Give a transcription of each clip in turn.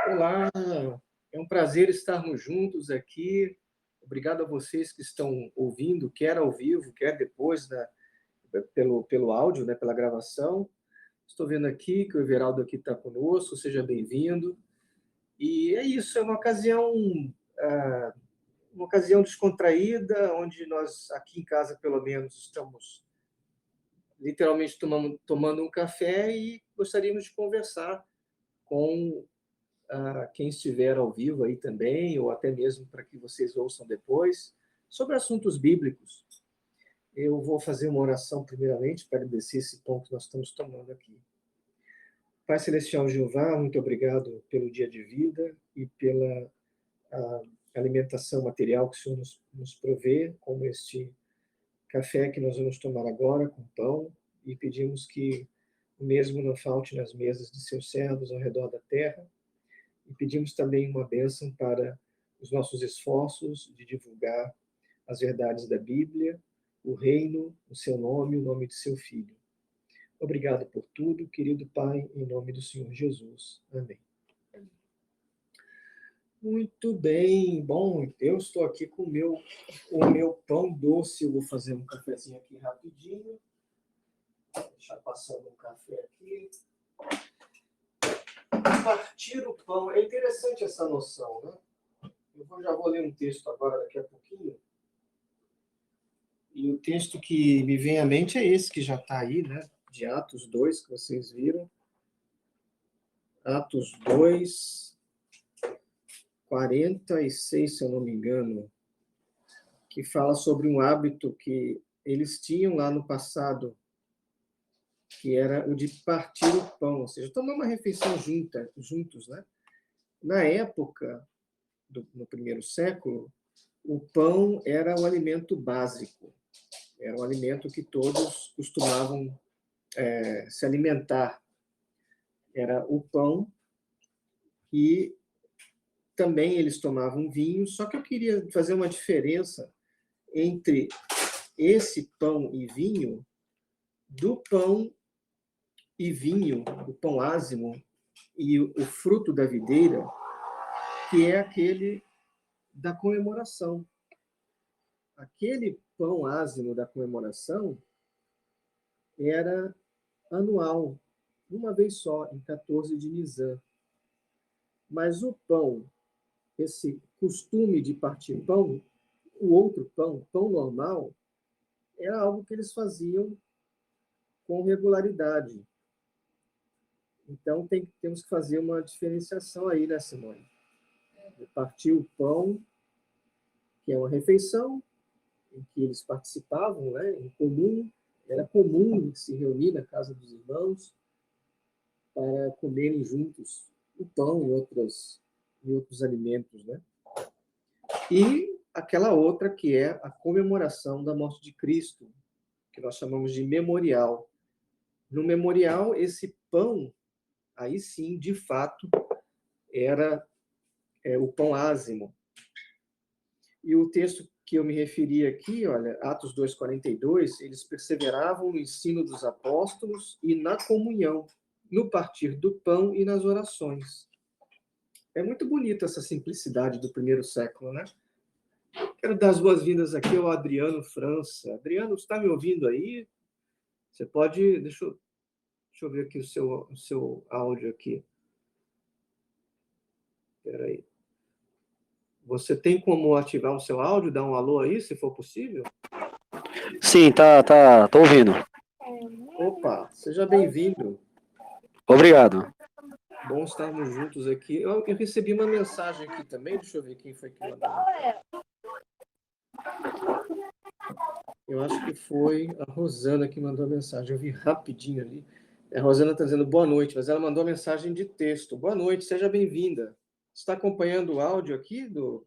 Olá, é um prazer estarmos juntos aqui. Obrigado a vocês que estão ouvindo, quer ao vivo, quer depois pelo áudio, né, pela gravação. Estou vendo aqui que o Everaldo aqui está conosco, seja bem-vindo. E é isso, é ah, uma ocasião descontraída, onde nós, aqui em casa, pelo menos, estamos literalmente tomando um café e gostaríamos de conversar com quem estiver ao vivo aí também, ou até mesmo para que vocês ouçam depois, sobre assuntos bíblicos. Eu vou fazer uma oração primeiramente para agradecer esse pão que nós estamos tomando aqui. Pai Celestial Jeová, muito obrigado pelo dia de vida e pela alimentação material que o Senhor nos provê, como este café que nós vamos tomar agora com pão, e pedimos que o mesmo não falte nas mesas de seus servos ao redor da terra. E pedimos também uma bênção para os nossos esforços de divulgar as verdades da Bíblia, o reino, o seu nome, o nome de seu Filho. Obrigado por tudo, querido Pai, em nome do Senhor Jesus. Amém. Muito bem. Bom, eu estou aqui com o meu pão doce. Eu vou fazer um cafezinho aqui rapidinho. Vou deixar passando um café aqui. Partir o pão. É interessante essa noção, né? Já vou ler um texto agora, daqui a pouquinho. E o texto que me vem à mente é esse que já está aí, né? De Atos 2, que vocês viram. Atos 2, 46, se eu não me engano, que fala sobre um hábito que eles tinham lá no passado, que era o de partir o pão, ou seja, tomar uma refeição juntos, né? Na época, no primeiro século, o pão era o alimento básico, era um alimento que todos costumavam se alimentar. Era o pão, e também eles tomavam vinho, só que eu queria fazer uma diferença entre esse pão e vinho, do pão e vinho, o pão ázimo e o fruto da videira, que é aquele da comemoração. Aquele pão ázimo da comemoração era anual, uma vez só, em 14 de Nisan. Mas o pão, esse costume de partir pão, o outro pão normal, era algo que eles faziam com regularidade. Então, temos que fazer uma diferenciação aí, né, Simone? Partir o pão, que é uma refeição, em que eles participavam, né, em comum, era comum se reunir na casa dos irmãos para comerem juntos o pão e outros alimentos, né? E aquela outra que é a comemoração da morte de Cristo, que nós chamamos de memorial. No memorial, esse pão, aí sim, de fato, era o pão ázimo. E o texto que eu me referi aqui, olha, Atos 2:42, eles perseveravam no ensino dos apóstolos e na comunhão, no partir do pão e nas orações. É muito bonita essa simplicidade do primeiro século, né? Quero dar as boas-vindas aqui ao Adriano França. Adriano, você está me ouvindo aí? Você pode... Deixa eu ver aqui o seu áudio aqui. Espera aí. Você tem como ativar o seu áudio, dar um alô aí, se for possível? Sim, tô ouvindo. Opa, seja bem-vindo. Obrigado. Bom estarmos juntos aqui. Eu recebi uma mensagem aqui também, deixa eu ver quem foi que mandou. Eu acho que foi a Rosana que mandou a mensagem. Eu vi rapidinho ali. A Rosana está dizendo boa noite, mas ela mandou a mensagem de texto. Boa noite, seja bem-vinda. Está acompanhando o áudio aqui do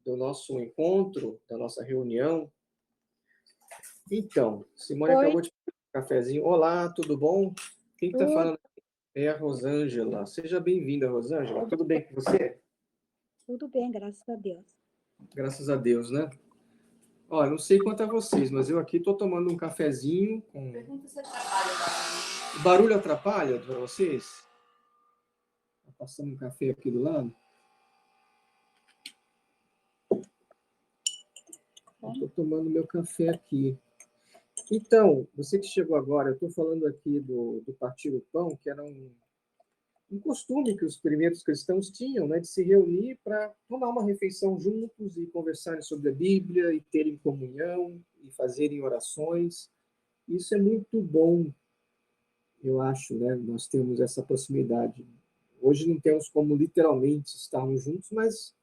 nosso encontro, da nossa reunião? Então, Simone acabou de pegar um cafezinho. Olá, tudo bom? Quem está falando? É a Rosângela. Seja bem-vinda, Rosângela. Tudo bem com você? Tudo bem, graças a Deus. Graças a Deus, né? Olha, não sei quanto a vocês, mas eu aqui estou tomando um cafezinho com... Pergunta se atrapalha o barulho. O barulho atrapalha para vocês? passando um café aqui do lado. Estou tomando meu café aqui. Então, você que chegou agora, eu estou falando aqui do partir o pão, que era um costume que os primeiros cristãos tinham, né, de se reunir para tomar uma refeição juntos e conversarem sobre a Bíblia e terem comunhão e fazerem orações. Isso é muito bom, eu acho, né? Nós temos essa proximidade. Hoje não temos como literalmente estarmos juntos, mas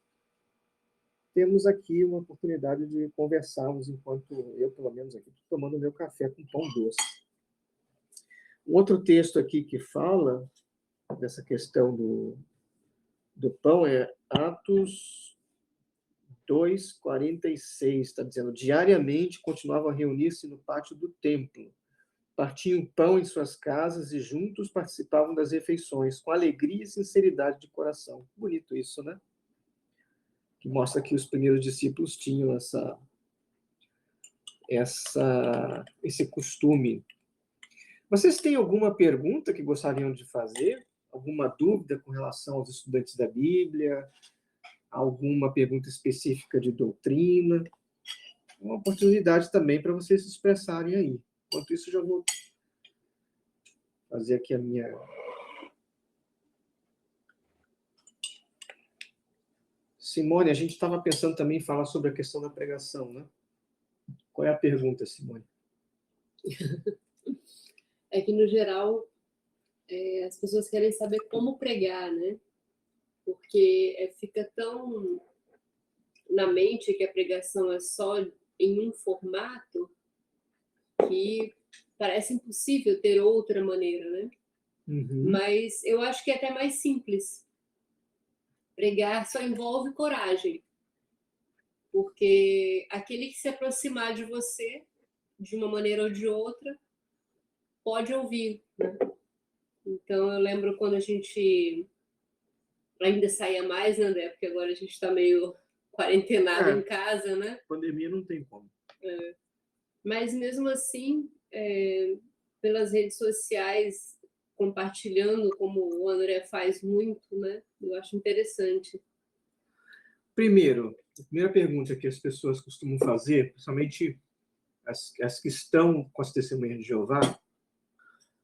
temos aqui uma oportunidade de conversarmos enquanto eu, pelo menos aqui, estou tomando meu café com pão doce. Um outro texto aqui que fala dessa questão do pão é Atos 2:46, está dizendo, diariamente continuavam a reunir-se no pátio do templo, partiam pão em suas casas e juntos participavam das refeições, com alegria e sinceridade de coração. Bonito isso, né? Que mostra que os primeiros discípulos tinham esse costume. Vocês têm alguma pergunta que gostariam de fazer? Alguma dúvida com relação aos estudantes da Bíblia? Alguma pergunta específica de doutrina? Uma oportunidade também para vocês se expressarem aí. Enquanto isso, já vou fazer aqui a minha... Simone, a gente estava pensando também em falar sobre a questão da pregação, né? Qual é a pergunta, Simone? É que, no geral, as pessoas querem saber como pregar, né? Porque fica tão na mente que a pregação é só em um formato que parece impossível ter outra maneira, né? Uhum. Mas eu acho que é até mais simples. Pregar só envolve coragem. Porque aquele que se aproximar de você, de uma maneira ou de outra, pode ouvir, né? Então, eu lembro quando a gente ainda saía mais, né, André? Porque agora a gente está meio quarentenado em casa, né? Pandemia não tem como. Mas, mesmo assim, pelas redes sociais, compartilhando, como o André faz muito, né? Eu acho interessante. Primeiro, a primeira pergunta que as pessoas costumam fazer, principalmente as que estão com as testemunhas de Jeová,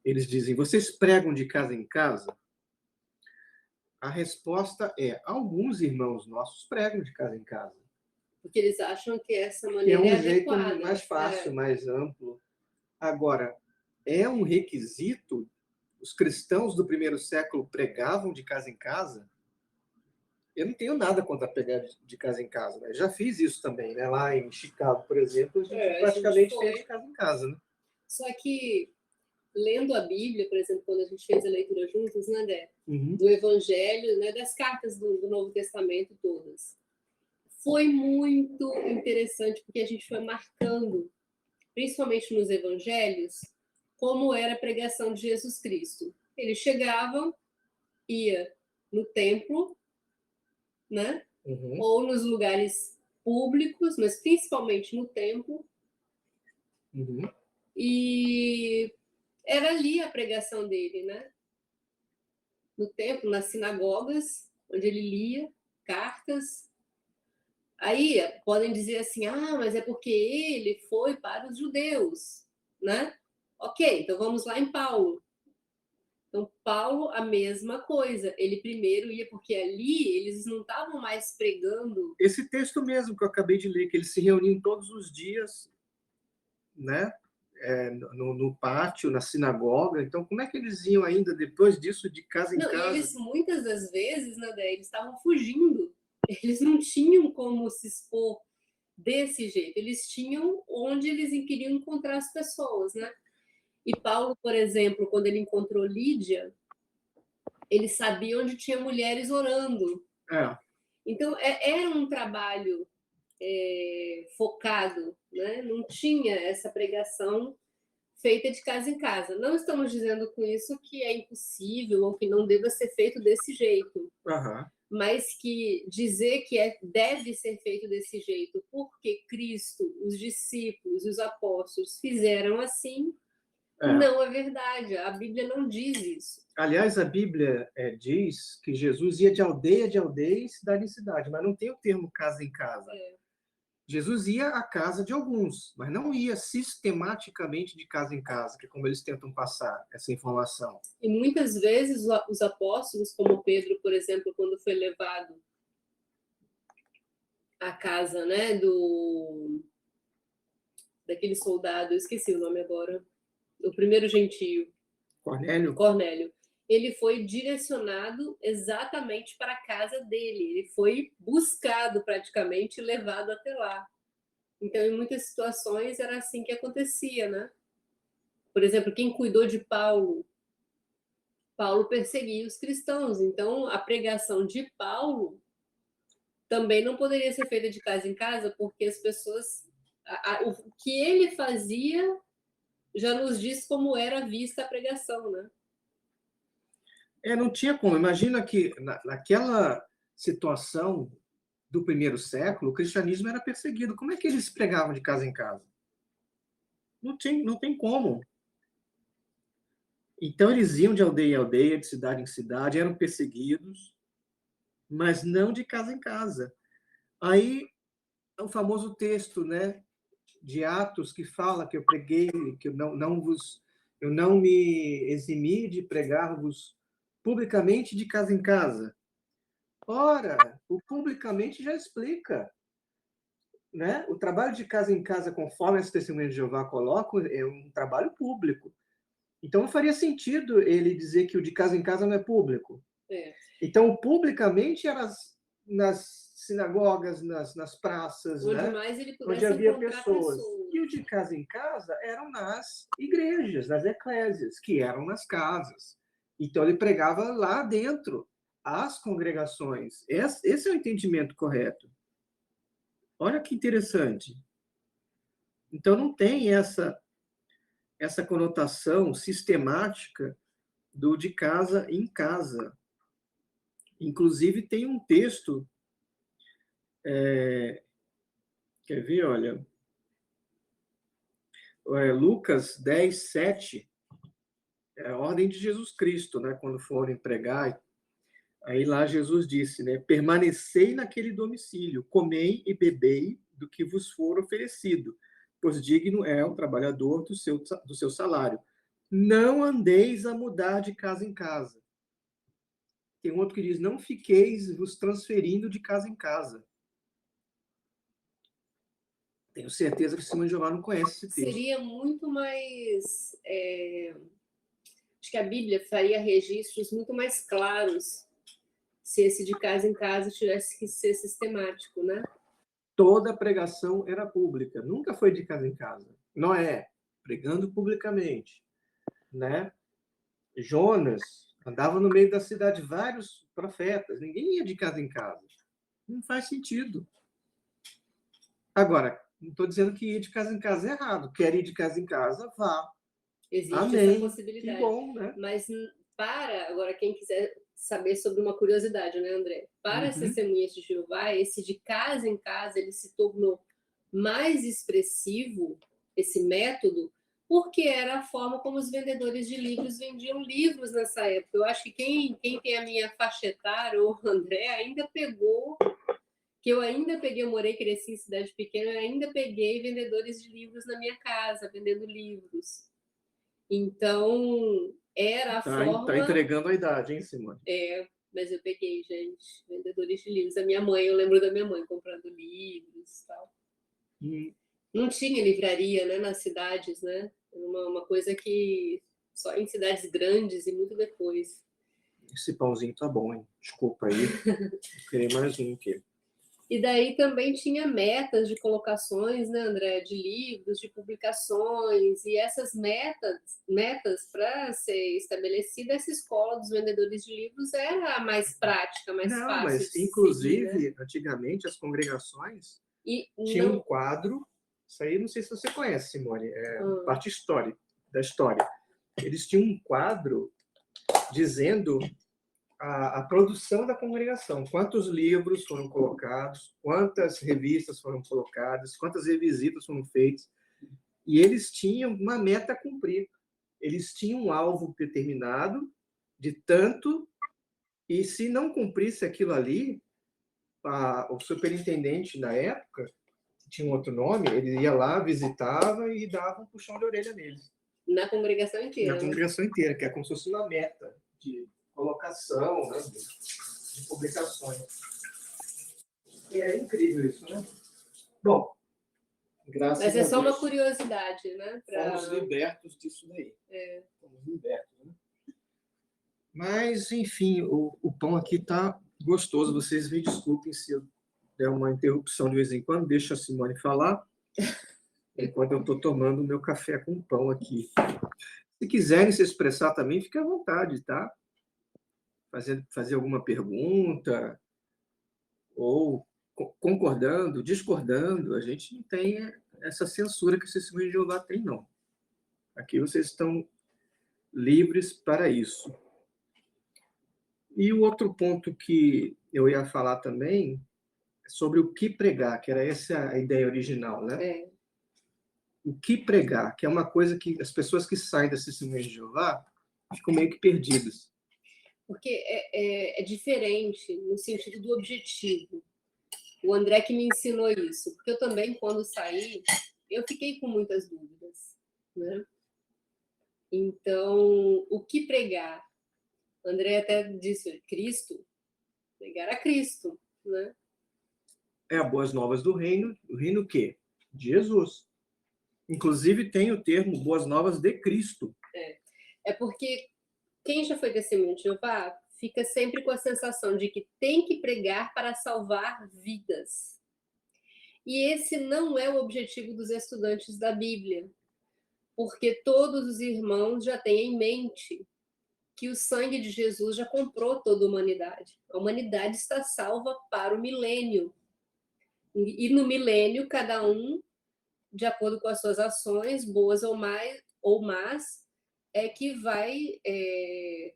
eles dizem, vocês pregam de casa em casa? A resposta é, alguns irmãos nossos pregam de casa em casa. Porque eles acham que essa Que maneira é um é jeito adequada. mais fácil, mais amplo. Agora, é um requisito? Os cristãos do primeiro século pregavam de casa em casa? Eu não tenho nada contra pregar de casa em casa, né? Já fiz isso também, né? Lá em Chicago, por exemplo, a gente praticamente fez de casa em casa, né? Só que, lendo a Bíblia, por exemplo, quando a gente fez a leitura juntos, né, Dé? Uhum. Do Evangelho, né, das cartas do Novo Testamento todas, foi muito interessante, porque a gente foi marcando, principalmente nos Evangelhos, como era a pregação de Jesus Cristo. Eles chegavam, ia no templo, né? Uhum. Ou nos lugares públicos, mas principalmente no templo. Uhum. E era ali a pregação dele, né? No templo, nas sinagogas, onde ele lia cartas. Aí podem dizer assim, mas é porque ele foi para os judeus, né? Ok, então vamos lá em Paulo. Então, Paulo, a mesma coisa. Ele primeiro ia, porque ali eles não estavam mais pregando. Esse texto mesmo que eu acabei de ler, que eles se reuniam todos os dias, né? No pátio, na sinagoga. Então, como é que eles iam ainda, depois disso, de casa em casa? E eles, muitas das vezes, né, eles estavam fugindo. Eles não tinham como se expor desse jeito. Eles tinham onde eles queriam encontrar as pessoas, né? E Paulo, por exemplo, quando ele encontrou Lídia, ele sabia onde tinha mulheres orando. Então, era um trabalho focado, né? Não tinha essa pregação feita de casa em casa. Não estamos dizendo com isso que é impossível ou que não deva ser feito desse jeito. Uhum. Mas que dizer que deve ser feito desse jeito porque Cristo, os discípulos e os apóstolos fizeram assim, Não é verdade. A Bíblia não diz isso. Aliás, a Bíblia diz que Jesus ia de aldeia e cidade em cidade, mas não tem o termo casa em casa. Jesus ia à casa de alguns, mas não ia sistematicamente de casa em casa, que é como eles tentam passar essa informação. E muitas vezes os apóstolos, como Pedro, por exemplo, quando foi levado à casa, né, daquele soldado, eu esqueci o nome agora, o primeiro gentio, Cornélio, ele foi direcionado exatamente para a casa dele, ele foi buscado praticamente e levado até lá. Então, em muitas situações era assim que acontecia, né? Por exemplo, quem cuidou de Paulo perseguia os cristãos, então a pregação de Paulo também não poderia ser feita de casa em casa, porque as pessoas, o que ele fazia já nos diz como era vista a pregação, né? Não tinha como. Imagina que naquela situação do primeiro século, o cristianismo era perseguido. Como é que eles pregavam de casa em casa? Não tem como. Então, eles iam de aldeia em aldeia, de cidade em cidade, eram perseguidos, mas não de casa em casa. Aí, o famoso texto, né, de Atos, que fala que eu preguei, que eu não me eximi de pregar-vos publicamente de casa em casa. Ora, o publicamente já explica, né? O trabalho de casa em casa, conforme as testemunhas de Jeová colocam, é um trabalho público. Então, não faria sentido ele dizer que o de casa em casa não é público. Então, publicamente era nas sinagogas, nas praças, onde né? mais ele Onde havia pessoas. E o de casa em casa eram nas igrejas, nas eclésias, que eram nas casas. Então, ele pregava lá dentro, as congregações. Esse é o entendimento correto. Olha que interessante. Então, não tem essa conotação sistemática do de casa em casa. Inclusive, tem um texto, quer ver, olha, Lucas 10, 7, é a ordem de Jesus Cristo, né, quando forem pregar. Aí lá Jesus disse, né, permanecei naquele domicílio, comei e bebei do que vos for oferecido, pois digno é o trabalhador do seu salário. Não andeis a mudar de casa em casa. Tem um outro que diz, não fiqueis vos transferindo de casa em casa. Tenho certeza que Simão de Jeová não conhece esse texto. Seria muito mais... acho que a Bíblia faria registros muito mais claros se esse de casa em casa tivesse que ser sistemático, né? Toda pregação era pública, nunca foi de casa em casa. Noé, pregando publicamente, né? Jonas andava no meio da cidade, vários profetas, ninguém ia de casa em casa. Não faz sentido. Agora, não estou dizendo que ir de casa em casa é errado. Quer ir de casa em casa, vá. Existe Amém. essa possibilidade. Que bom, né? Mas agora, quem quiser saber sobre uma curiosidade, né, André? Para as testemunhas de Jeová, esse de casa em casa, ele se tornou mais expressivo, esse método, porque era a forma como os vendedores de livros vendiam livros nessa época. Eu acho que quem tem a minha faixa etária, ou o André, ainda pegou, que eu ainda peguei, eu morei, cresci em cidade pequena, eu ainda peguei vendedores de livros na minha casa, vendendo livros. Então, era a forma... Tá entregando a idade, hein, Simone? Mas eu peguei, gente, vendedores de livros. A minha mãe, eu lembro da minha mãe comprando livros e tal. Não tinha livraria, né, nas cidades, né? Uma coisa que só em cidades grandes e muito depois. Esse pãozinho tá bom, hein? Desculpa aí. Eu queria mais um aqui. E daí também tinha metas de colocações, né, André, de livros, de publicações, e essas metas para ser estabelecida, essa escola dos vendedores de livros era a mais prática, mais fácil. Não, mas inclusive, seguir, né? Antigamente, as congregações tinham um quadro, isso aí não sei se você conhece, Simone, parte da história. Eles tinham um quadro dizendo a produção da congregação, quantos livros foram colocados, quantas revistas foram colocadas, quantas revisitas foram feitas, e eles tinham uma meta a cumprir. eles tinham um alvo determinado de tanto, e se não cumprisse aquilo ali, o superintendente na época, que tinha um outro nome, ele ia lá, visitava e dava um puxão de orelha neles. Na congregação inteira. Na congregação inteira, que é como se fosse uma meta de colocação, né, de publicações. É incrível isso, né? Bom, graças a Deus. Mas é só uma curiosidade, né? Fomos libertos disso daí. Fomos libertos, né? Mas, enfim, o pão aqui está gostoso. Vocês me desculpem se eu der uma interrupção de vez em quando. Deixa a Simone falar, enquanto eu estou tomando o meu café com pão aqui. Se quiserem se expressar também, fique à vontade, tá? Fazer alguma pergunta, ou concordando, discordando. A gente não tem essa censura que o Testemunho de Jeová tem, não. Aqui vocês estão livres para isso. E o outro ponto que eu ia falar também é sobre o que pregar, que era essa a ideia original, né? O que pregar, que é uma coisa que as pessoas que saem da Testemunha de Jeová ficam meio que perdidas. Porque é diferente no sentido do objetivo. O André que me ensinou isso, porque eu também, quando saí, eu fiquei com muitas dúvidas, né? Então, o que pregar? O André até disse, Cristo, pregar a Cristo, né? É a boas novas do reino o quê? De Jesus. Inclusive tem o termo boas novas de Cristo. É porque quem já foi testemunho de Jeová fica sempre com a sensação de que tem que pregar para salvar vidas. E esse não é o objetivo dos estudantes da Bíblia, porque todos os irmãos já têm em mente que o sangue de Jesus já comprou toda a humanidade. A humanidade está salva para o milênio. E no milênio, cada um, de acordo com as suas ações, boas ou más, é que vai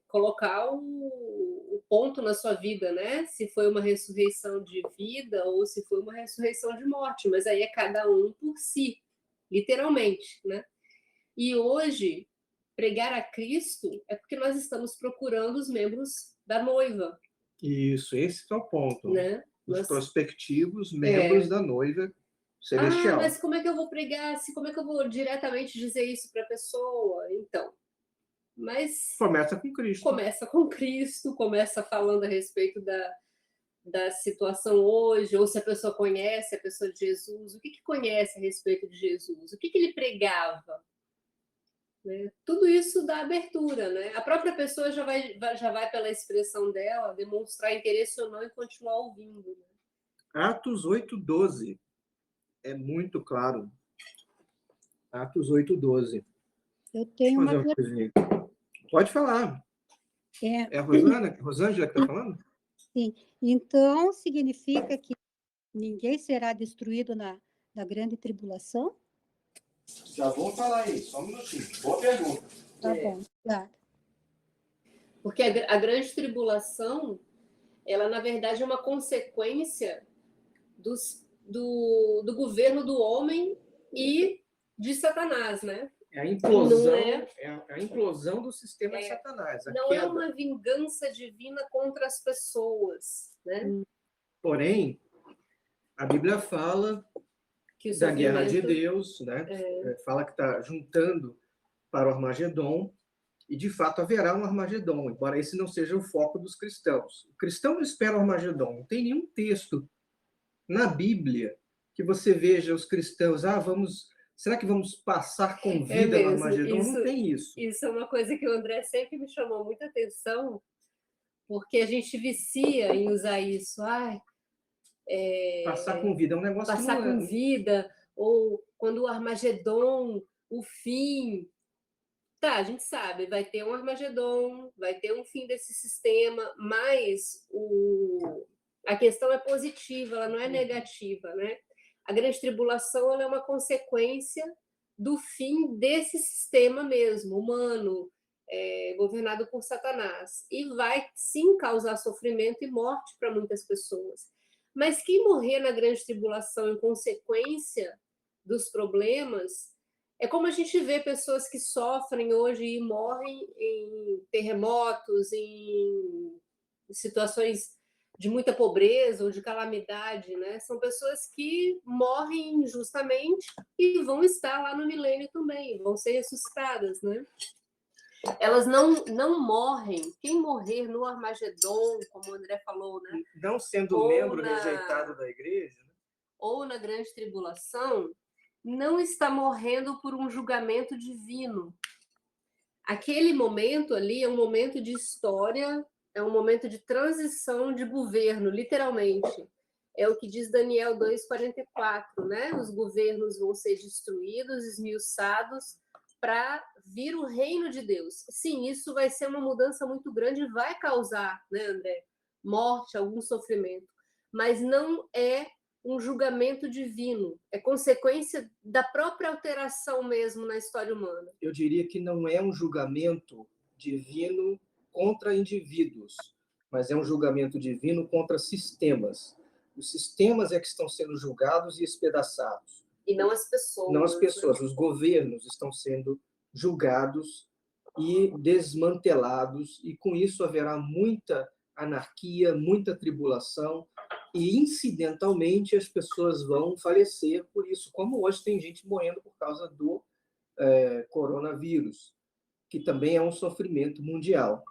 colocar o ponto na sua vida, né? Se foi uma ressurreição de vida ou se foi uma ressurreição de morte. Mas aí é cada um por si, literalmente, né? E hoje, pregar a Cristo é porque nós estamos procurando os membros da noiva. Isso, esse é o ponto. Né? Os prospectivos membros da noiva celestial. Mas como é que eu vou pregar? Como é que eu vou diretamente dizer isso para a pessoa? Então, mas... Começa com Cristo. Começa com Cristo, começa falando a respeito da situação hoje, ou se a pessoa conhece a pessoa de Jesus, o que conhece a respeito de Jesus, o que ele pregava. Né? Tudo isso dá abertura, né? A própria pessoa já vai pela expressão dela demonstrar interesse ou não em continuar ouvindo. Né? Atos 8:12 é muito claro. Atos 8:12. Eu tenho uma coisinha. Pode falar. É a Rosângela que está falando? Sim. Então, significa que ninguém será destruído na grande tribulação? Já vou falar aí, só um minutinho. Boa pergunta. Tá bom, obrigada. Porque a grande tribulação, ela, na verdade, é uma consequência do governo do homem e de Satanás, né? É a implosão, a implosão do sistema de Satanás. Não é uma vingança divina contra as pessoas, né? Porém, a Bíblia fala da guerra de Deus, né? Fala que está juntando para o Armagedon, e de fato haverá um Armagedon, embora esse não seja o foco dos cristãos. O cristão não espera o Armagedon, não tem nenhum texto na Bíblia que você veja os cristãos, será que vamos passar com vida no Armagedon? Não tem isso. Isso é uma coisa que o André sempre me chamou muita atenção, porque a gente vicia em usar isso. Passar com vida é um negócio passar que não com vida, ou quando o Armagedon, o fim. Tá, a gente sabe, vai ter um Armagedon, vai ter um fim desse sistema, mas a questão é positiva, ela não é negativa, né? A grande tribulação ela é uma consequência do fim desse sistema mesmo, humano, governado por Satanás. E vai, sim, causar sofrimento e morte para muitas pessoas. Mas quem morrer na grande tribulação em consequência dos problemas É como a gente vê pessoas que sofrem hoje e morrem em terremotos, em situações de muita pobreza ou de calamidade, né? São pessoas que morrem injustamente e vão estar lá no milênio também, vão ser ressuscitadas, né? Elas não morrem. Quem morrer no Armagedon, como o André falou, né? Não sendo Ou membro na- rejeitado da igreja, né? Ou na grande tribulação, não está morrendo por um julgamento divino. Aquele momento ali é um momento de história, é um momento de transição de governo, literalmente. É o que diz Daniel 2,44, né? Os governos vão ser destruídos, esmiuçados, para vir o reino de Deus. Sim, isso vai ser uma mudança muito grande e vai causar, né, André? Morte, algum sofrimento. Mas não é um julgamento divino, é consequência da própria alteração mesmo na história humana. Eu diria que não é um julgamento divino contra indivíduos, mas é um julgamento divino contra sistemas. Os sistemas é que estão sendo julgados e espedaçados. E não as pessoas. Não as pessoas, né? Os governos estão sendo julgados e desmantelados, e com isso haverá muita anarquia, muita tribulação, e incidentalmente as pessoas vão falecer por isso, como hoje tem gente morrendo por causa do coronavírus, que também é um sofrimento mundial.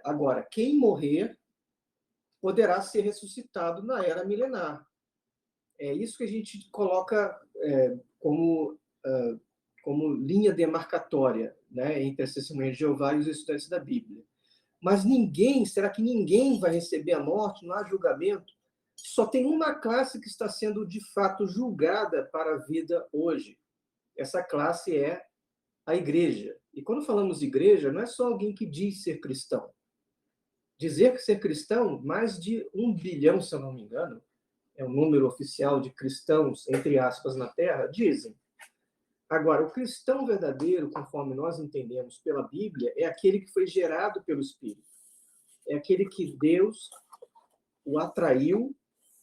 Agora, quem morrer poderá ser ressuscitado na era milenar. É isso que a gente coloca como linha demarcatória, né, entre as testemunhas de Jeová e os estudantes da Bíblia. Mas será que ninguém vai receber a morte? Não há julgamento? Só tem uma classe que está sendo, de fato, julgada para a vida hoje. Essa classe é a igreja. E quando falamos de igreja, não é só alguém que diz ser cristão. Dizer que ser cristão, mais de 1 bilhão, se eu não me engano, é o número oficial de cristãos, entre aspas, na Terra, dizem. Agora, o cristão verdadeiro, conforme nós entendemos pela Bíblia, é aquele que foi gerado pelo Espírito. É aquele que Deus o atraiu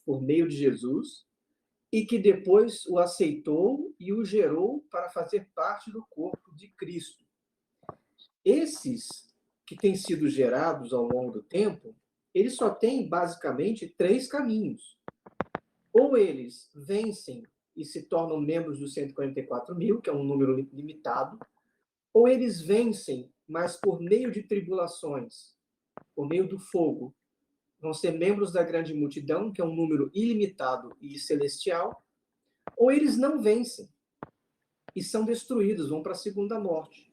por meio de Jesus e que depois o aceitou e o gerou para fazer parte do corpo de Cristo. Esses que têm sido gerados ao longo do tempo, eles só têm basicamente 3 caminhos. Ou eles vencem e se tornam membros dos 144 mil, que é um número limitado, ou eles vencem, mas por meio de tribulações, por meio do fogo, vão ser membros da grande multidão, que é um número ilimitado e celestial, ou eles não vencem e são destruídos, vão para a segunda morte.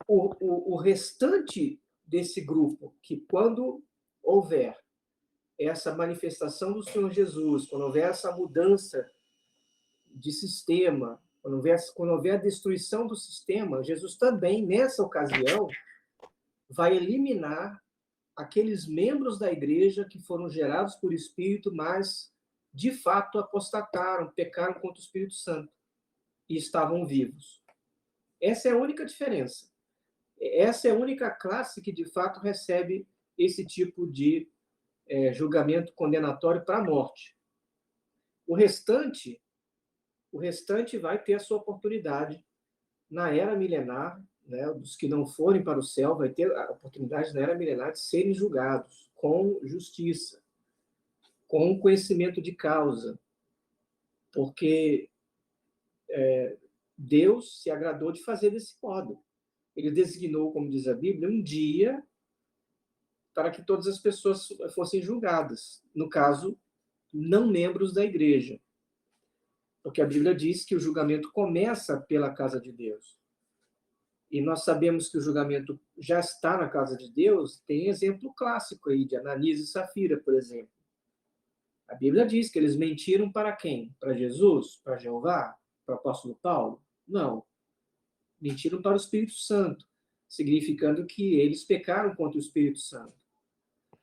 O restante desse grupo, que quando houver essa manifestação do Senhor Jesus, quando houver essa mudança de sistema, quando houver a destruição do sistema, Jesus também, nessa ocasião, vai eliminar aqueles membros da igreja que foram gerados por Espírito, mas, de fato, apostataram, pecaram contra o Espírito Santo e estavam vivos. Essa é a única diferença. Essa é a única classe que, de fato, recebe esse tipo de julgamento condenatório para a morte. O restante vai ter a sua oportunidade na era milenar, né? Os que não forem para o céu vai ter a oportunidade na era milenar de serem julgados com justiça, com conhecimento de causa, porque Deus se agradou de fazer desse modo. Ele designou, como diz a Bíblia, um dia para que todas as pessoas fossem julgadas, no caso, não membros da igreja. Porque a Bíblia diz que o julgamento começa pela casa de Deus. E nós sabemos que o julgamento já está na casa de Deus. Tem exemplo clássico aí de Ananias e Safira, por exemplo. A Bíblia diz que eles mentiram para quem? Para Jesus? Para Jeová? Para o apóstolo Paulo? Não. Mentiram para o Espírito Santo, significando que eles pecaram contra o Espírito Santo.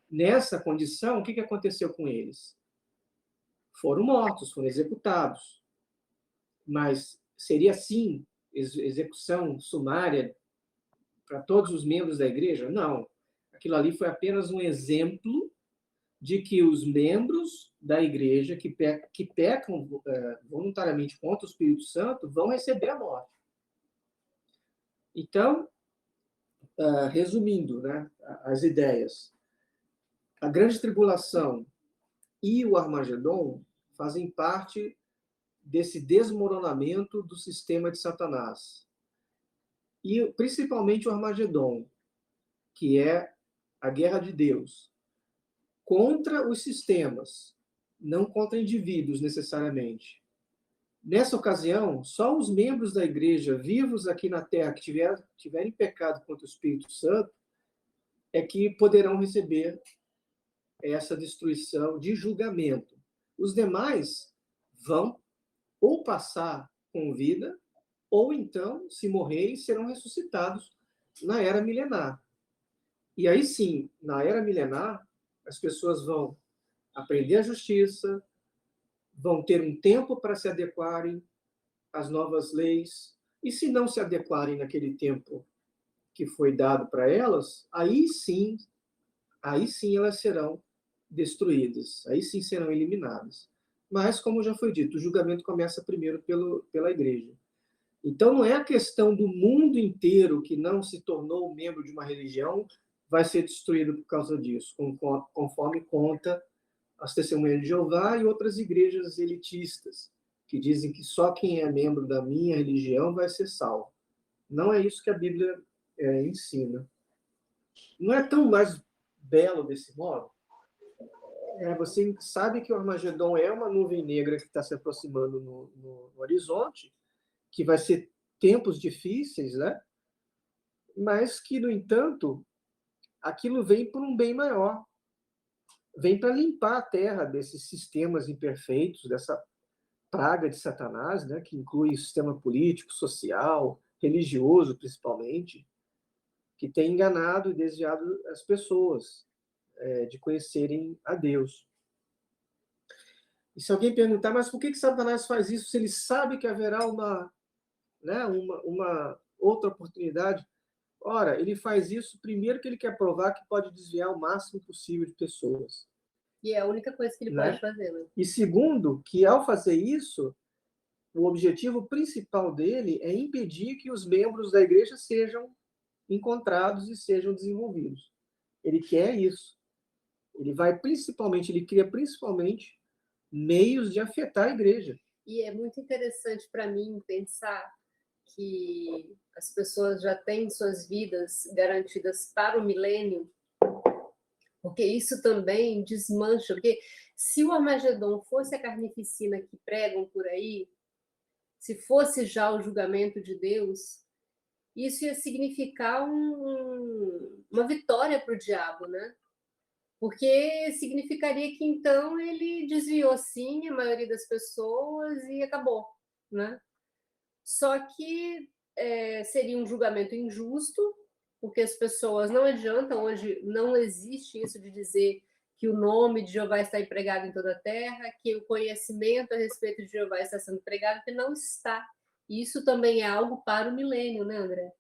Nessa condição, o que aconteceu com eles? Foram mortos, foram executados. Mas seria assim, execução sumária para todos os membros da igreja? Não. Aquilo ali foi apenas um exemplo de que os membros da igreja que pecam voluntariamente contra o Espírito Santo vão receber a morte. Então, resumindo, né, as ideias, a grande tribulação e o Armagedon fazem parte desse desmoronamento do sistema de Satanás. E principalmente o Armagedon, que é a guerra de Deus contra os sistemas, não contra indivíduos necessariamente. Nessa ocasião, só os membros da igreja vivos aqui na Terra que tiverem pecado contra o Espírito Santo é que poderão receber essa destruição de julgamento. Os demais vão ou passar com vida, ou então, se morrerem, serão ressuscitados na era milenar. E aí sim, na era milenar, as pessoas vão aprender a justiça, vão ter um tempo para se adequarem às novas leis, e se não se adequarem naquele tempo que foi dado para elas, aí sim elas serão destruídas, aí sim serão eliminadas. Mas, como já foi dito, o julgamento começa primeiro pela igreja. Então, não é a questão do mundo inteiro que não se tornou membro de uma religião vai ser destruído por causa disso, conforme conta as Testemunhas de Jeová e outras igrejas elitistas, que dizem que só quem é membro da minha religião vai ser salvo. Não é isso que a Bíblia ensina. Não é tão mais belo desse modo? Você sabe que o Armagedon é uma nuvem negra que está se aproximando no horizonte, que vai ser tempos difíceis, né? Mas que, no entanto, aquilo vem por um bem maior. Vem para limpar a terra desses sistemas imperfeitos, dessa praga de Satanás, né? Que inclui o sistema político, social, religioso, principalmente, que tem enganado e desviado as pessoas de conhecerem a Deus. E se alguém perguntar, mas por que Satanás faz isso se ele sabe que haverá uma outra oportunidade? Ora, ele faz isso primeiro que ele quer provar que pode desviar o máximo possível de pessoas. E é a única coisa que ele pode fazer, né? E segundo, que ao fazer isso, o objetivo principal dele é impedir que os membros da igreja sejam encontrados e sejam desenvolvidos. Ele quer isso. Ele cria principalmente meios de afetar a igreja. E é muito interessante para mim pensar que as pessoas já têm suas vidas garantidas para o milênio, porque isso também desmancha. Porque se o Armagedon fosse a carnificina que pregam por aí, se fosse já o julgamento de Deus, isso ia significar uma vitória para o diabo, né? Porque significaria que, então, ele desviou, sim, a maioria das pessoas e acabou, né? Só que seria um julgamento injusto, porque as pessoas, não adianta, hoje não existe isso de dizer que o nome de Jeová está empregado em toda a terra, que o conhecimento a respeito de Jeová está sendo pregado, que não está. Isso também é algo para o milênio, né, André?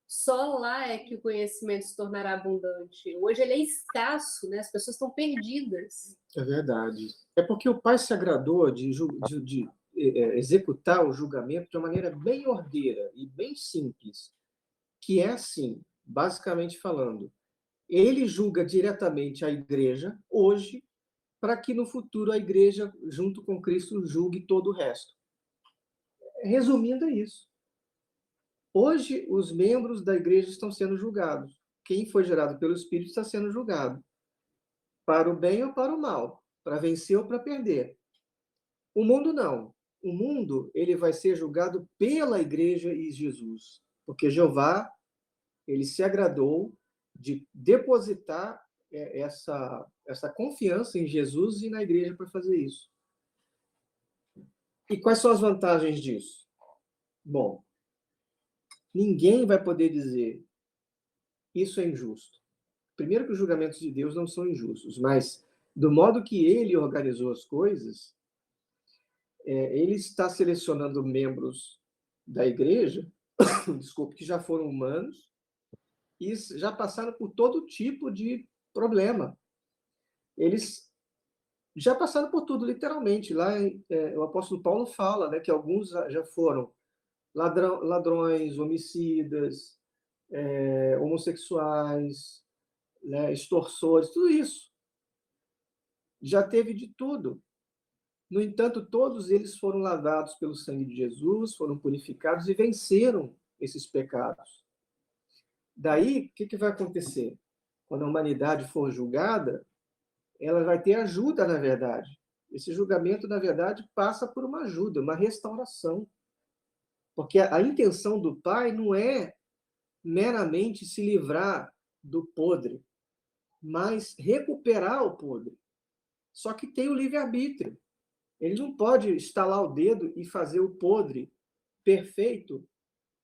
Só lá é que o conhecimento se tornará abundante. Hoje ele é escasso, né? As pessoas estão perdidas. É verdade. É porque o Pai se agradou de executar o julgamento de uma maneira bem ordeira e bem simples, que é assim, basicamente falando. Ele julga diretamente a igreja hoje, para que no futuro a igreja, junto com Cristo, julgue todo o resto. Resumindo, é isso. Hoje, os membros da igreja estão sendo julgados. Quem foi gerado pelo Espírito está sendo julgado. Para o bem ou para o mal. Para vencer ou para perder. O mundo não. O mundo ele vai ser julgado pela igreja e Jesus. Porque Jeová ele se agradou de depositar essa confiança em Jesus e na igreja para fazer isso. E quais são as vantagens disso? Bom, ninguém vai poder dizer isso é injusto. Primeiro que os julgamentos de Deus não são injustos, mas do modo que ele organizou as coisas, ele está selecionando membros da igreja, desculpe, que já foram humanos e já passaram por todo tipo de problema. Eles já passaram por tudo, literalmente. Lá o apóstolo Paulo fala, né, que alguns já foram ladrões, homicidas, homossexuais, né, extorsores, tudo isso. Já teve de tudo. No entanto, todos eles foram lavados pelo sangue de Jesus, foram purificados e venceram esses pecados. Daí, o que vai acontecer? Quando a humanidade for julgada, ela vai ter ajuda, na verdade. Esse julgamento, na verdade, passa por uma ajuda, uma restauração. Porque a intenção do Pai não é meramente se livrar do podre, mas recuperar o podre. Só que tem o livre-arbítrio. Ele não pode estalar o dedo e fazer o podre perfeito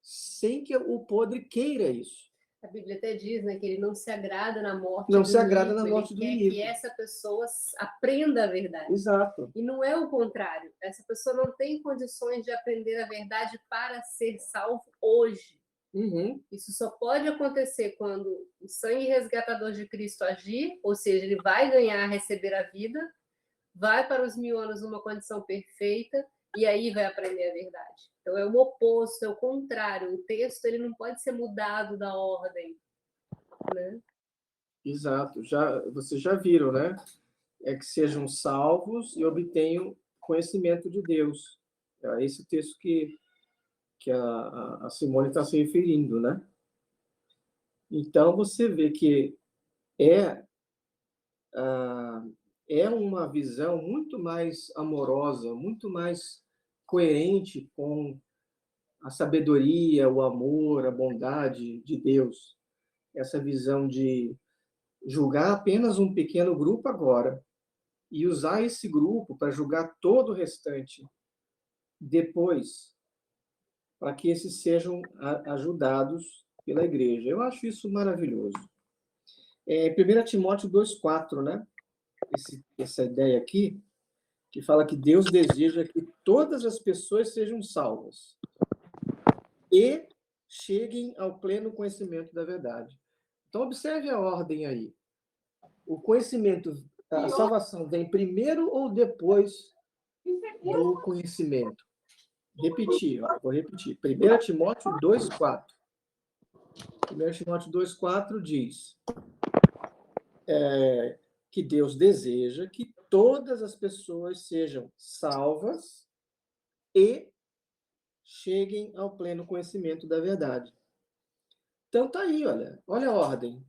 sem que o podre queira isso. A Bíblia até diz, né, que ele não se agrada na morte Não do se agrada inimigo, na morte ele do quer inimigo. que essa pessoa aprenda a verdade. Exato. E não é o contrário. Essa pessoa não tem condições de aprender a verdade para ser salvo hoje. Uhum. Isso só pode acontecer quando o sangue resgatador de Cristo agir, ou seja, ele vai ganhar, receber a vida, vai para os 1000 anos numa condição perfeita, e aí vai aprender a verdade. Então é o oposto, é o contrário. O texto ele não pode ser mudado da ordem, né? Exato. Vocês já viram, né? É que sejam salvos e obtenham conhecimento de Deus. É esse texto que a Simone está se referindo, né? Então, você vê que é uma visão muito mais amorosa, muito mais coerente com a sabedoria, o amor, a bondade de Deus. Essa visão de julgar apenas um pequeno grupo agora e usar esse grupo para julgar todo o restante depois, para que esses sejam ajudados pela igreja. Eu acho isso maravilhoso. 1 Timóteo 2,4, né? Essa ideia aqui, que fala que Deus deseja que todas as pessoas sejam salvas e cheguem ao pleno conhecimento da verdade. Então, observe a ordem aí. O conhecimento, a salvação vem primeiro ou depois do conhecimento? Vou repetir. 1 Timóteo 2,4. 1 Timóteo 2,4 diz que Deus deseja que todas as pessoas sejam salvas e cheguem ao pleno conhecimento da verdade. Então tá aí, olha a ordem.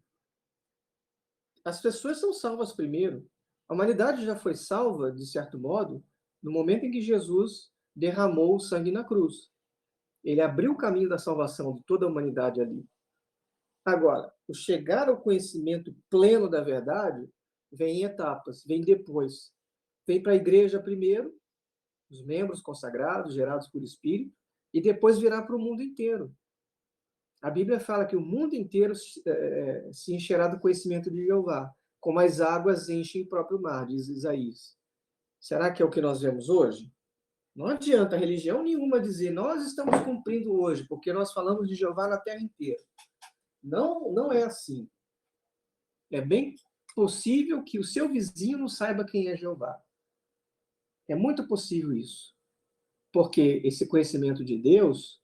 As pessoas são salvas primeiro. A humanidade já foi salva, de certo modo, no momento em que Jesus derramou o sangue na cruz. Ele abriu o caminho da salvação de toda a humanidade ali. Agora, o chegar ao conhecimento pleno da verdade vem em etapas, vem depois. Vem para a igreja primeiro, os membros consagrados, gerados por Espírito, e depois virá para o mundo inteiro. A Bíblia fala que o mundo inteiro se encherá do conhecimento de Jeová, como as águas enchem o próprio mar, diz Isaías. Será que é o que nós vemos hoje? Não adianta religião nenhuma dizer nós estamos cumprindo hoje, porque nós falamos de Jeová na terra inteira. Não é assim. É bem possível que o seu vizinho não saiba quem é Jeová. É muito possível isso. Porque esse conhecimento de Deus,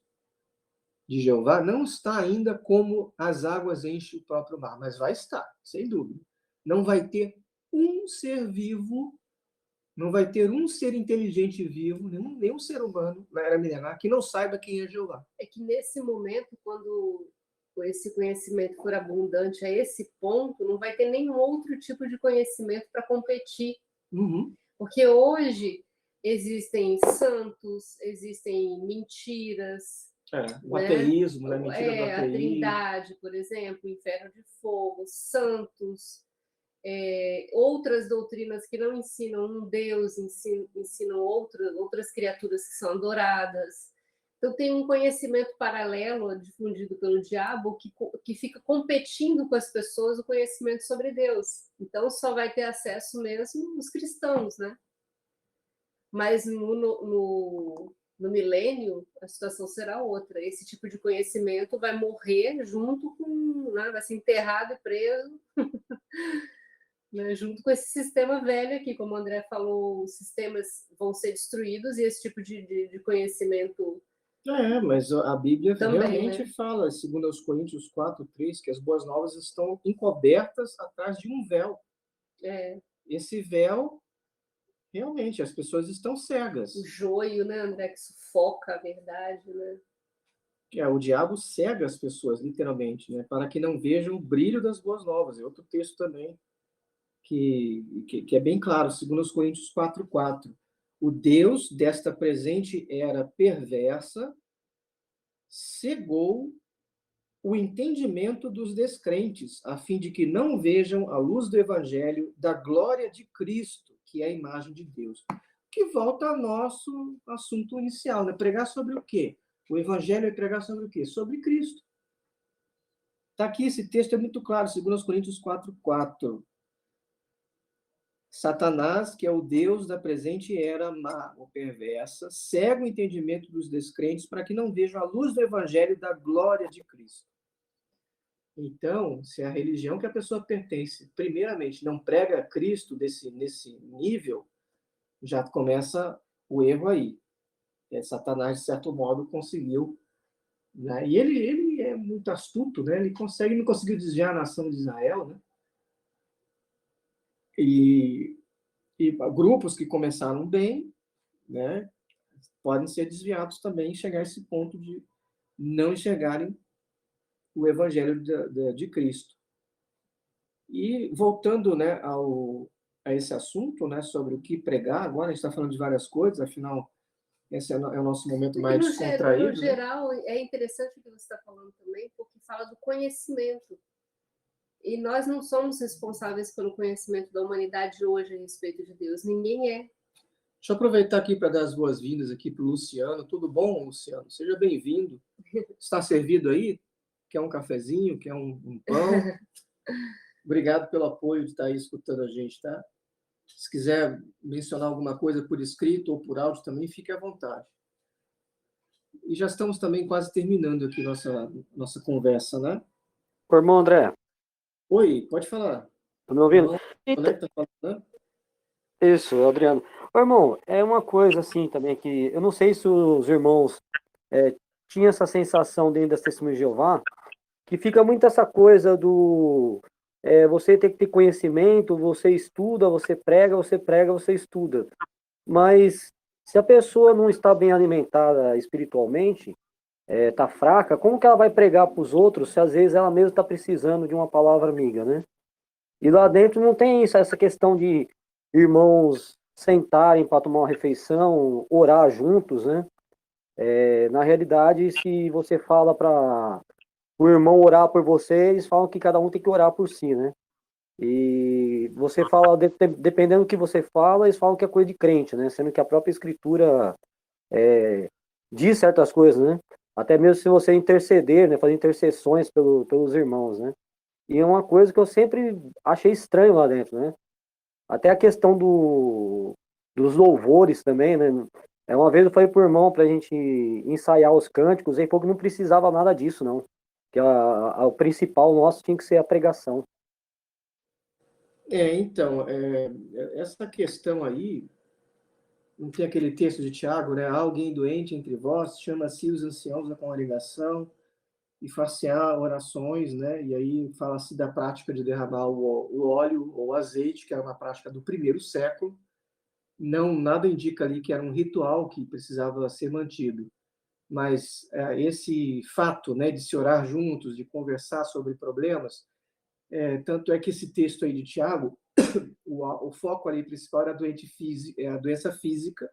de Jeová, não está ainda como as águas enchem o próprio mar, mas vai estar, sem dúvida. Não vai ter um ser vivo, não vai ter um ser inteligente vivo, nenhum ser humano na era milenar que não saiba quem é Jeová. É que nesse momento, quando esse conhecimento for abundante a esse ponto, não vai ter nenhum outro tipo de conhecimento para competir. Uhum. Porque hoje existem santos, existem mentiras. O ateísmo, né? Mentira do ateísmo. A Trindade, por exemplo, o inferno de fogo, santos, outras doutrinas que não ensinam um Deus, ensinam outras criaturas que são adoradas. Então, tem um conhecimento paralelo difundido pelo diabo que fica competindo com as pessoas o conhecimento sobre Deus. Então, só vai ter acesso mesmo os cristãos, né? Mas no milênio, a situação será outra. Esse tipo de conhecimento vai morrer junto com... né? Vai ser enterrado e preso né? Junto com esse sistema velho aqui, como o André falou, os sistemas vão ser destruídos e esse tipo de conhecimento Mas a Bíblia também, realmente né? fala, segundo aos Coríntios 4:3, que as boas novas estão encobertas atrás de um véu. É, Esse véu, realmente, as pessoas estão cegas. o joio, né, André, que sufoca a verdade, né? O diabo cega as pessoas, literalmente, né, para que não vejam o brilho das boas novas. É outro texto também que é bem claro, segundo os Coríntios 4:4. O Deus desta presente era perversa cegou o entendimento dos descrentes, a fim de que não vejam a luz do evangelho da glória de Cristo, que é a imagem de Deus. Que volta ao nosso assunto inicial, né? Pregar sobre o quê? O evangelho é pregar sobre o quê? Sobre Cristo. Está aqui, esse texto é muito claro, 2 Coríntios 4:4. Satanás, que é o Deus da presente era má ou perversa, cega o entendimento dos descrentes para que não vejam a luz do evangelho da glória de Cristo. Então, se a religião que a pessoa pertence, primeiramente, não prega Cristo nesse nível, já começa o erro aí. Satanás, de certo modo, conseguiu, né? E ele é muito astuto, né? Não conseguiu desviar a nação de Israel, né? E grupos que começaram bem, né, podem ser desviados também e chegar a esse ponto de não enxergarem o evangelho de Cristo. E voltando, né, a esse assunto, né, sobre o que pregar, agora a gente está falando de várias coisas, afinal, esse é o nosso momento mais descontraído. No geral, né? É interessante o que você está falando também, porque fala do conhecimento. E nós não somos responsáveis pelo conhecimento da humanidade hoje a respeito de Deus. Ninguém é. Deixa eu aproveitar aqui para dar as boas-vindas aqui para o Luciano. Tudo bom, Luciano? Seja bem-vindo. Está servido aí? Quer um cafezinho? Quer um pão? Obrigado pelo apoio de estar aí escutando a gente, tá? Se quiser mencionar alguma coisa por escrito ou por áudio também, fique à vontade. E já estamos também quase terminando aqui nossa conversa, né? Ô, irmão André, Oi, pode falar. tá me ouvindo? Irmão, Então, né, que tá falando, né? isso, Adriano. Ô, irmão, é uma coisa assim também que eu não sei se os irmãos tinham essa sensação dentro das Testemunhas de Jeová, que fica muito essa coisa do você tem que ter conhecimento, você estuda, você prega, você estuda. Mas se a pessoa não está bem alimentada espiritualmente, está fraca, como que ela vai pregar para os outros se às vezes ela mesma está precisando de uma palavra amiga, né? E lá dentro não tem isso, essa questão de irmãos sentarem para tomar uma refeição, orar juntos, né? Na realidade, se você fala para o irmão orar por você, eles falam que cada um tem que orar por si, né? E você fala, dependendo do que você fala, eles falam que é coisa de crente, né? Sendo que a própria escritura diz certas coisas, né? Até mesmo se você interceder, né? Fazer intercessões pelos irmãos, né? E é uma coisa que eu sempre achei estranho lá dentro, né? Até a questão dos louvores também, né? Uma vez eu falei pro irmão pra gente ensaiar os cânticos, ele falou que não precisava nada disso, não. Que o principal nosso tinha que ser a pregação. Então, essa questão aí, não tem aquele texto de Tiago, né? Há alguém doente entre vós, chama-se os anciãos da congregação e far-se-á orações, né? E aí fala-se da prática de derramar o óleo ou o azeite, que era uma prática do primeiro século. Não, nada indica ali que era um ritual que precisava ser mantido. Mas esse fato, né, de se orar juntos, de conversar sobre problemas, tanto é que esse texto aí de Tiago, o foco ali principal era a doença física,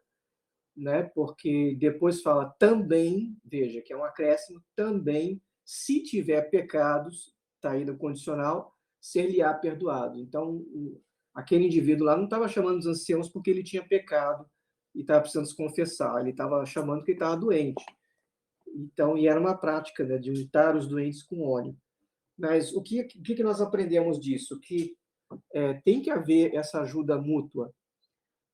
né? Porque depois fala também, veja, que é um acréscimo, também, se tiver pecados, está aí no condicional, ser-lhe-á perdoado. Então, aquele indivíduo lá não estava chamando os anciãos porque ele tinha pecado e estava precisando se confessar, ele estava chamando porque ele estava doente. Então, e era uma prática, né, de untar os doentes com óleo. Mas o que nós aprendemos disso? Que tem que haver essa ajuda mútua.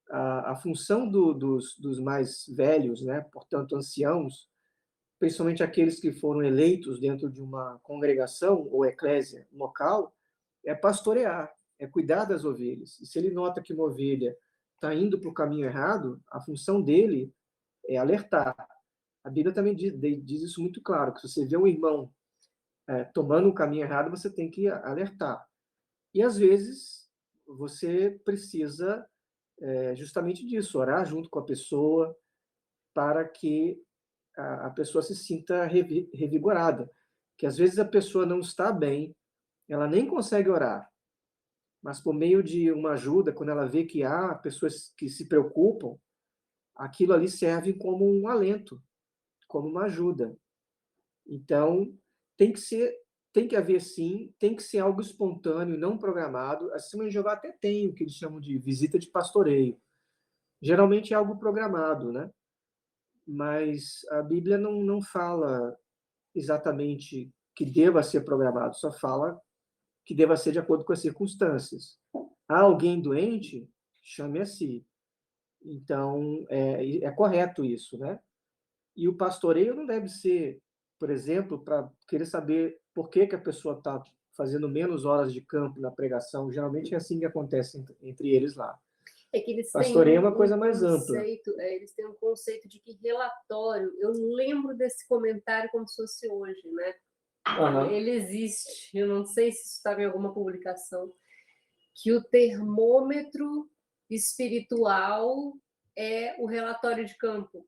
A função dos mais velhos, né, portanto, anciãos, principalmente aqueles que foram eleitos dentro de uma congregação ou eclésia local, é pastorear, é cuidar das ovelhas. E se ele nota que uma ovelha está indo para o caminho errado, a função dele é alertar. A Bíblia também diz isso muito claro, que se você vê um irmão tomando um caminho errado, você tem que alertar. E, às vezes, você precisa justamente disso, orar junto com a pessoa para que a pessoa se sinta revigorada. Que, às vezes, a pessoa não está bem, ela nem consegue orar, mas por meio de uma ajuda, quando ela vê que há pessoas que se preocupam, aquilo ali serve como um alento, como uma ajuda. Então, tem que haver sim, tem que ser algo espontâneo, não programado. A Assembleia de Jeová até tem o que eles chamam de visita de pastoreio. Geralmente é algo programado, né? Mas a Bíblia não fala exatamente que deva ser programado, só fala que deva ser de acordo com as circunstâncias. Há alguém doente? Chame a si. Então, é correto isso, né? E o pastoreio não deve ser, por exemplo, para querer saber por que a pessoa está fazendo menos horas de campo na pregação. Geralmente é assim que acontece entre eles lá. É que eles Pastoreio têm é uma coisa mais ampla. eles têm um conceito de que relatório, eu lembro desse comentário como se fosse hoje, né? Uhum. Ele existe, eu não sei se isso estava em alguma publicação, que o termômetro espiritual é o relatório de campo.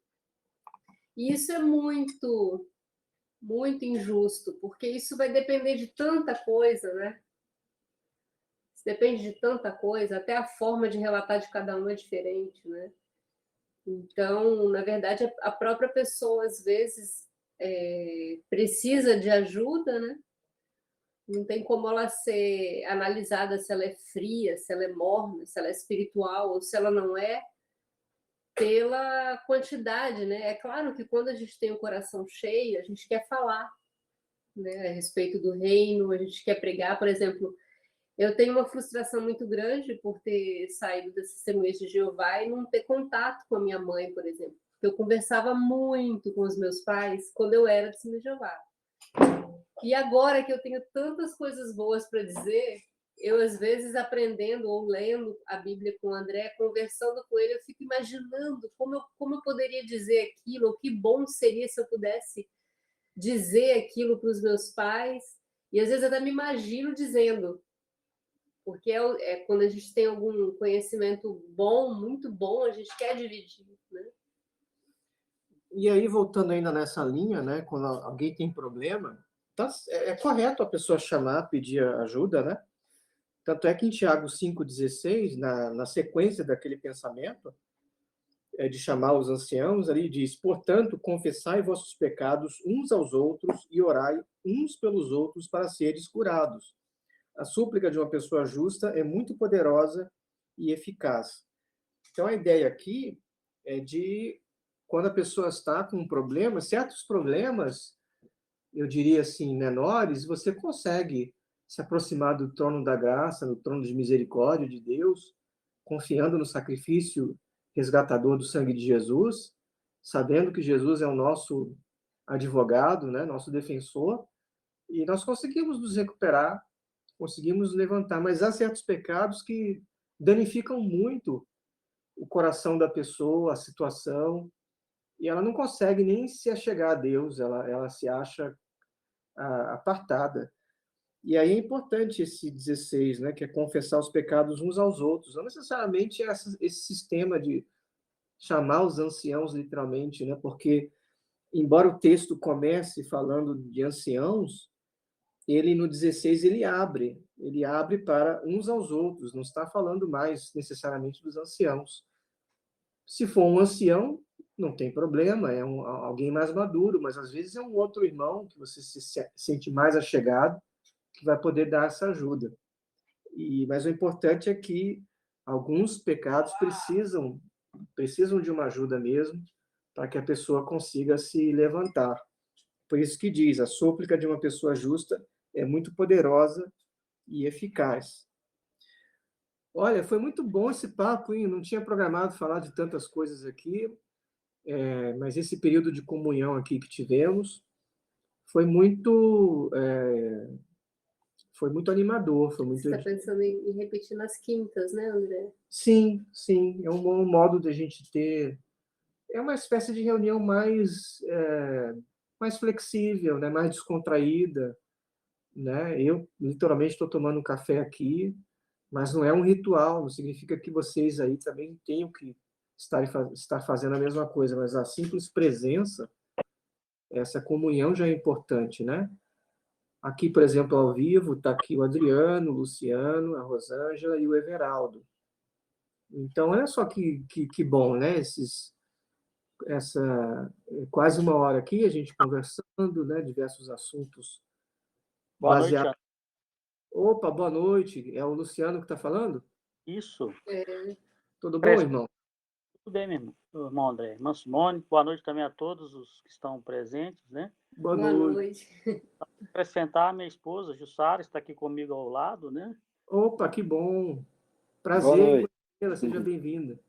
E isso é muito, muito injusto, porque isso vai depender de tanta coisa, né? Depende de tanta coisa, até a forma de relatar de cada um é diferente, né? Então, na verdade, a própria pessoa, às vezes, precisa de ajuda, né? Não tem como ela ser analisada se ela é fria, se ela é morna, se ela é espiritual ou se ela não é, pela quantidade, né? É claro que quando a gente tem o coração cheio, a gente quer falar, né, a respeito do reino, a gente quer pregar, por exemplo. Eu tenho uma frustração muito grande por ter saído das Testemunhas de Jeová e não ter contato com a minha mãe, por exemplo. Porque eu conversava muito com os meus pais quando eu era Testemunha de Jeová. E agora que eu tenho tantas coisas boas para dizer, eu, às vezes, aprendendo ou lendo a Bíblia com o André, conversando com ele, eu fico imaginando como eu poderia dizer aquilo, ou que bom seria se eu pudesse dizer aquilo para os meus pais. E, às vezes, eu até me imagino dizendo, porque quando a gente tem algum conhecimento bom, muito bom, a gente quer dividir, né? E aí, voltando ainda nessa linha, né, quando alguém tem problema, é correto a pessoa chamar, pedir ajuda, né? Tanto é que em Tiago 5,16, na sequência daquele pensamento, de chamar os anciãos, ali diz: portanto, confessai vossos pecados uns aos outros e orai uns pelos outros para seres curados. A súplica de uma pessoa justa é muito poderosa e eficaz. Então, a ideia aqui é de, quando a pessoa está com um problema, certos problemas, eu diria assim, menores, você consegue se aproximar do trono da graça, do trono de misericórdia de Deus, confiando no sacrifício resgatador do sangue de Jesus, sabendo que Jesus é o nosso advogado, né, nosso defensor, e nós conseguimos nos recuperar, conseguimos nos levantar, mas há certos pecados que danificam muito o coração da pessoa, a situação, e ela não consegue nem se achegar a Deus, ela se acha apartada. E aí é importante esse 16, né, que é confessar os pecados uns aos outros. Não necessariamente esse sistema de chamar os anciãos, literalmente, né, porque, embora o texto comece falando de anciãos, ele no 16 ele abre para uns aos outros, não está falando mais necessariamente dos anciãos. Se for um ancião, não tem problema, é alguém mais maduro, mas às vezes é um outro irmão que você se sente mais achegado, que vai poder dar essa ajuda. Mas o importante é que alguns pecados precisam de uma ajuda mesmo, para que a pessoa consiga se levantar. Por isso que diz, a súplica de uma pessoa justa é muito poderosa e eficaz. Olha, foi muito bom esse papo, hein? Eu não tinha programado falar de tantas coisas aqui, mas esse período de comunhão aqui que tivemos foi muito foi muito animador, foi muito... Você está pensando em repetir nas quintas, né, André? Sim, sim, é um bom modo da gente ter... É uma espécie de reunião mais flexível, né? Mais descontraída, né? Eu, literalmente, estou tomando um café aqui, mas não é um ritual, não significa que vocês aí também tenham que estar fazendo a mesma coisa, mas a simples presença, essa comunhão já é importante, né? Aqui, por exemplo, ao vivo, está aqui o Adriano, o Luciano, a Rosângela e o Everaldo. Então, olha só que bom, né? Quase uma hora aqui, a gente conversando, né? Diversos assuntos Boa noite, baseados... Opa, boa noite. É o Luciano que está falando? isso. Tudo bom, irmão? Tudo bem, meu irmão André. Irmã Simone, boa noite também a todos os que estão presentes, né? Boa Boa noite. noite. Apresentar a minha esposa, Jussara, está aqui comigo ao lado, né? Opa, que bom. Boa Prazer em noite. conhecê-la. Seja bem-vinda.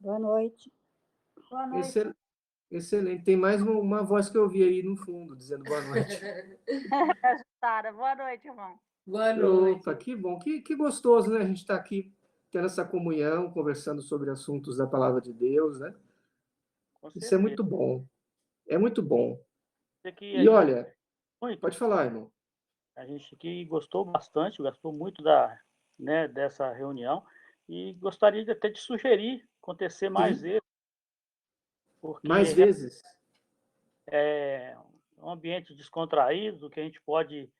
Boa noite. Boa noite. Excelente. Tem mais uma voz que eu ouvi aí no fundo, dizendo boa noite. Sara, boa noite, irmão. Boa noite. Opa, que bom. Que gostoso, né? A gente está aqui tendo essa comunhão, conversando sobre assuntos da palavra de Deus, né? Com Isso é certeza. muito bom. É muito bom. Aqui, E olha, muito. pode falar, irmão. A gente aqui gostou bastante, gostou muito dessa reunião e gostaria até de sugerir acontecer mais vezes, porque Mais vezes. é um ambiente descontraído, que a gente pode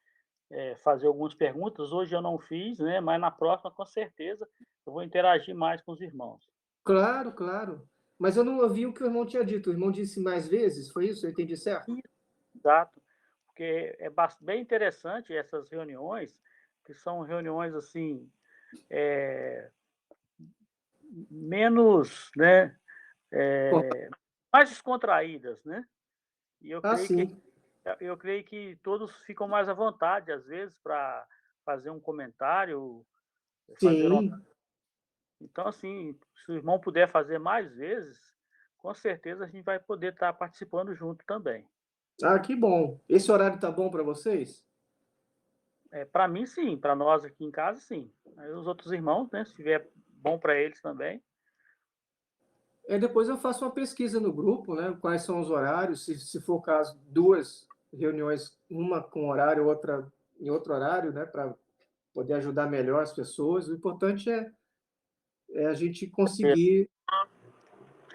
fazer algumas perguntas. Hoje eu não fiz, né? Mas na próxima, com certeza, eu vou interagir mais com os irmãos. Claro, claro. Mas eu não ouvi o que o irmão tinha dito. O irmão disse mais vezes, foi isso? Eu entendi certo? Exato, porque é bem interessante essas reuniões, que são reuniões assim, menos, né? Mais descontraídas, né? E Sim. eu creio que todos ficam mais à vontade, às vezes, para fazer um comentário, fazer Sim. Então, assim, se o irmão puder fazer mais vezes, com certeza a gente vai poder estar participando junto também. Ah, que bom. Esse horário tá bom para vocês? Para mim, sim. Para nós aqui em casa, sim. Aí os outros irmãos, né, se estiver bom para eles também. Depois eu faço uma pesquisa no grupo, né? Quais são os horários, se for o caso, 2 reuniões, uma com horário, outra em outro horário, né? Para poder ajudar melhor as pessoas. O importante é a gente conseguir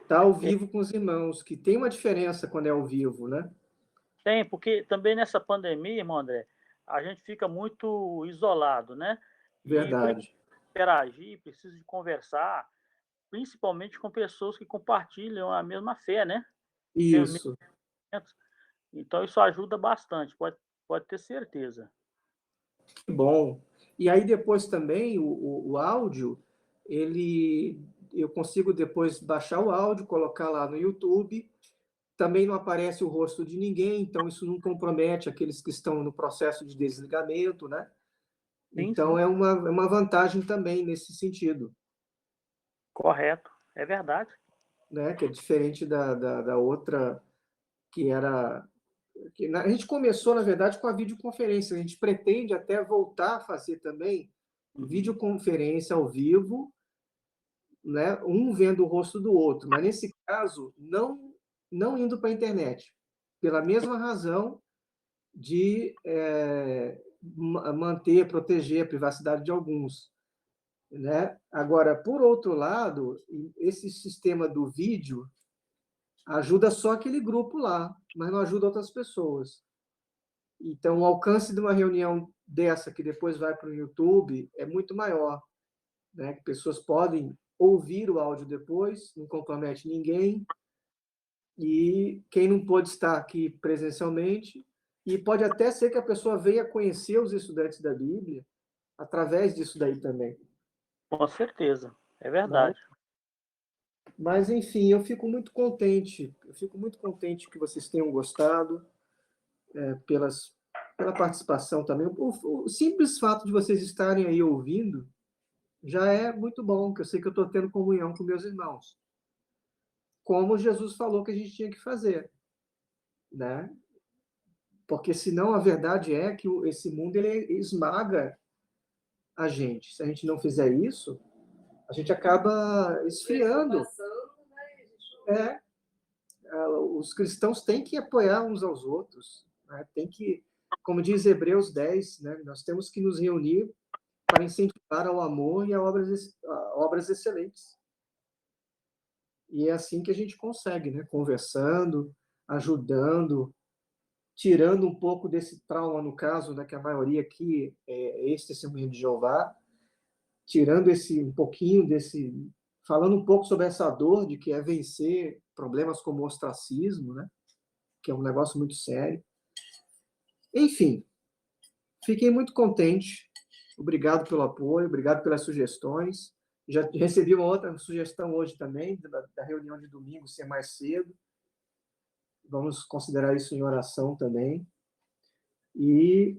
estar ao vivo com os irmãos, que tem uma diferença quando é ao vivo, né? Tem, porque também nessa pandemia, irmão André, a gente fica muito isolado, né? E Verdade. interagir, precisa de conversar, principalmente com pessoas que compartilham a mesma fé, né? Isso. Então, isso ajuda bastante, pode ter certeza. Que bom. E aí depois também o áudio, eu consigo depois baixar o áudio, colocar lá no YouTube. Também não aparece o rosto de ninguém, então isso não compromete aqueles que estão no processo de desligamento, né? Sim, Então sim. é uma vantagem também nesse sentido. Correto, é verdade. Né? Que é diferente da outra, que era... A gente começou, na verdade, com a videoconferência. A gente pretende até voltar a fazer também videoconferência ao vivo, né? Um vendo o rosto do outro, mas nesse caso, não indo para a internet, pela mesma razão de manter, proteger a privacidade de alguns. Né? Agora, por outro lado, esse sistema do vídeo ajuda só aquele grupo lá, mas não ajuda outras pessoas. Então, o alcance de uma reunião dessa, que depois vai para o YouTube, é muito maior. Né? Pessoas podem ouvir o áudio depois, não compromete ninguém, e quem não pôde estar aqui presencialmente, e pode até ser que a pessoa venha conhecer os estudantes da Bíblia através disso daí também. Com certeza, é verdade. Mas, enfim, eu fico muito contente que vocês tenham gostado, pela participação também. O simples fato de vocês estarem aí ouvindo já é muito bom, que eu sei que eu estou tendo comunhão com meus irmãos. Como Jesus falou que a gente tinha que fazer. Né? Porque senão a verdade é que esse mundo ele esmaga a gente. Se a gente não fizer isso, a gente acaba esfriando. Os cristãos têm que apoiar uns aos outros, né? Tem que, como diz Hebreus 10, né? Nós temos que nos reunir para incentivar ao amor e a obras excelentes. E é assim que a gente consegue, né? Conversando, ajudando, tirando um pouco desse trauma, no caso, né, que a maioria aqui é ex-testemunha de Jeová, tirando um pouquinho desse, falando um pouco sobre essa dor de que é vencer problemas como o ostracismo, né, que é um negócio muito sério. Enfim, fiquei muito contente. Obrigado pelo apoio, obrigado pelas sugestões. Já recebi uma outra sugestão hoje também, da reunião de domingo ser mais cedo. Vamos considerar isso em oração também. E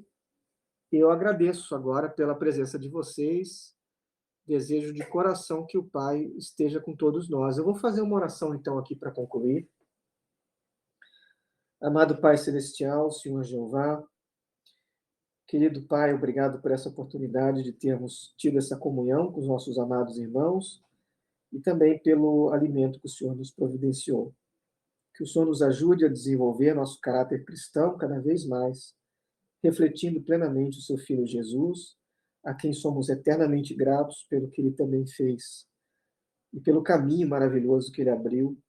eu agradeço agora pela presença de vocês. Desejo de coração que o Pai esteja com todos nós. Eu vou fazer uma oração, então, aqui para concluir. Amado Pai Celestial, Senhor Jeová, querido Pai, obrigado por essa oportunidade de termos tido essa comunhão com os nossos amados irmãos e também pelo alimento que o Senhor nos providenciou. Que o Senhor nos ajude a desenvolver nosso caráter cristão cada vez mais, refletindo plenamente o seu Filho Jesus, a quem somos eternamente gratos pelo que ele também fez e pelo caminho maravilhoso que ele abriu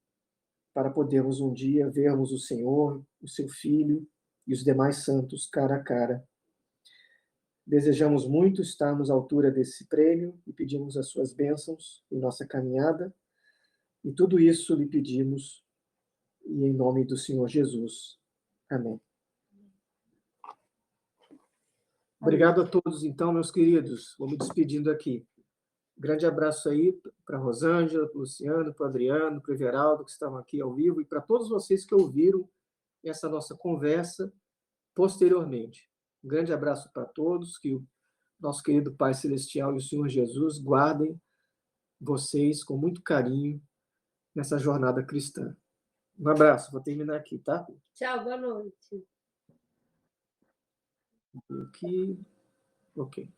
para podermos um dia vermos o Senhor, o seu Filho e os demais santos cara a cara. Desejamos muito estarmos à altura desse prêmio e pedimos as suas bênçãos em nossa caminhada. E tudo isso lhe pedimos e em nome do Senhor Jesus. Amém. Obrigado a todos, então, meus queridos. Vou me despedindo aqui. Grande abraço aí para a Rosângela, para o Luciano, para o Adriano, para o Everaldo, que estavam aqui ao vivo, e para todos vocês que ouviram essa nossa conversa posteriormente. Um grande abraço para todos, que o nosso querido Pai Celestial e o Senhor Jesus guardem vocês com muito carinho nessa jornada cristã. Um abraço, vou terminar aqui, tá? Tchau, boa noite. Aqui. Ok.